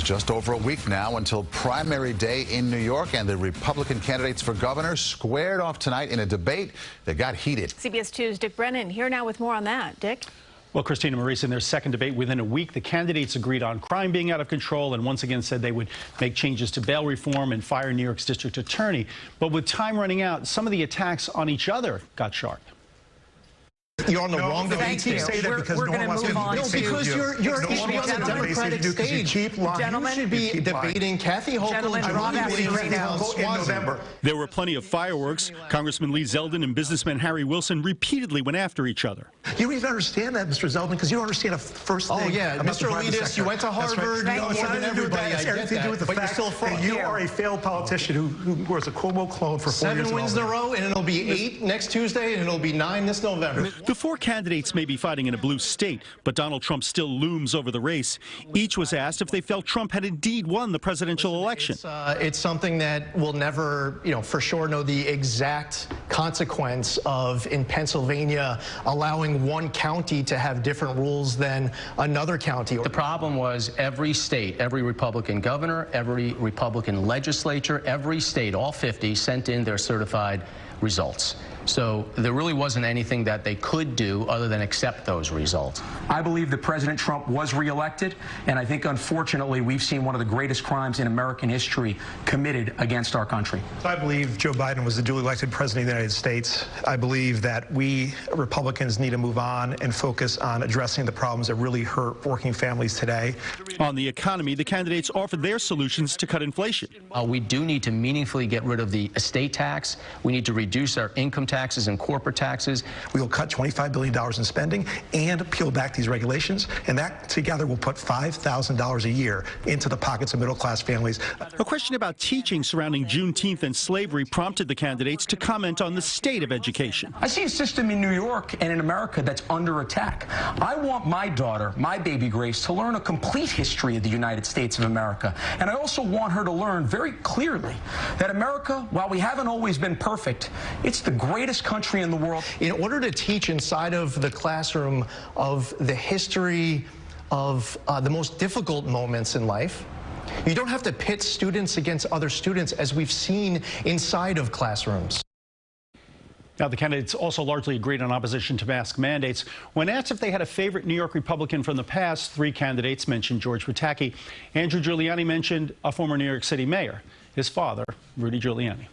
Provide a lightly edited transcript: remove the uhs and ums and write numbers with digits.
just over a week now until primary day in New York, and the Republican candidates for governor squared off tonight in a debate that got heated. CBS 2's Dick Brennan here now with more on that. Dick? Well, Christina Maurice, in their second debate within a week, the candidates agreed on crime being out of control and once again said they would make changes to bail reform and fire New York's district attorney. But with time running out, some of the attacks on each other got sharp. You're on the wrong debate. Thank you. Say that because we're no one wants to. on No, because you're on the Democratic stage. You should be debating Kathy Hochul and John Williams in November. There were plenty of fireworks. Congressman Lee Zeldin and businessman Harry Wilson repeatedly went after each other. You don't even understand that, Mr. Zeldin, because you don't understand a first thing. Oh yeah, Mr. Elitist, you went to Harvard. You know more than everybody. I get that. But you're still fraud. You are a failed politician who was a Cuomo clone for 4 years. 7 wins in a row, and it'll be 8 next Tuesday, and it'll be 9 this November. The four candidates may be fighting in a blue state, but Donald Trump still looms over the race. Each was asked if they felt Trump had indeed won the presidential election. It's something that we'll never, for sure know the exact consequence of in Pennsylvania allowing one county to have different rules than another county. The problem was every state, every Republican governor, every Republican legislature, every state, all 50, sent in their certified results. So there really wasn't anything that they could do other than accept those results. I believe that President Trump was reelected, and I think, unfortunately, we've seen one of the greatest crimes in American history committed against our country. I believe Joe Biden was the duly elected president of the United States. I believe that we Republicans need to move on and focus on addressing the problems that really hurt working families today. On the economy, the candidates offered their solutions to cut inflation. We do need to meaningfully get rid of the estate tax. We need to reduce our income taxes and corporate taxes. We will cut $25 billion in spending and peel back these regulations, and that together will put $5,000 a year into the pockets of middle-class families. A question about teaching surrounding Juneteenth and slavery prompted the candidates to comment on the state of education. I see a system in New York and in America that's under attack. I want my daughter, my baby Grace, to learn a complete history of the United States of America. And I also want her to learn very clearly that America, while we haven't always been perfect, it's the greatest country in the world. In order to teach inside of the classroom of the history of the most difficult moments in life, you don't have to pit students against other students, as we've seen inside of classrooms. Now, the candidates also largely agreed on opposition to mask mandates. When asked if they had a favorite New York Republican from the past, 3 candidates mentioned George Pataki. Andrew Giuliani mentioned a former New York City mayor, his father, Rudy Giuliani.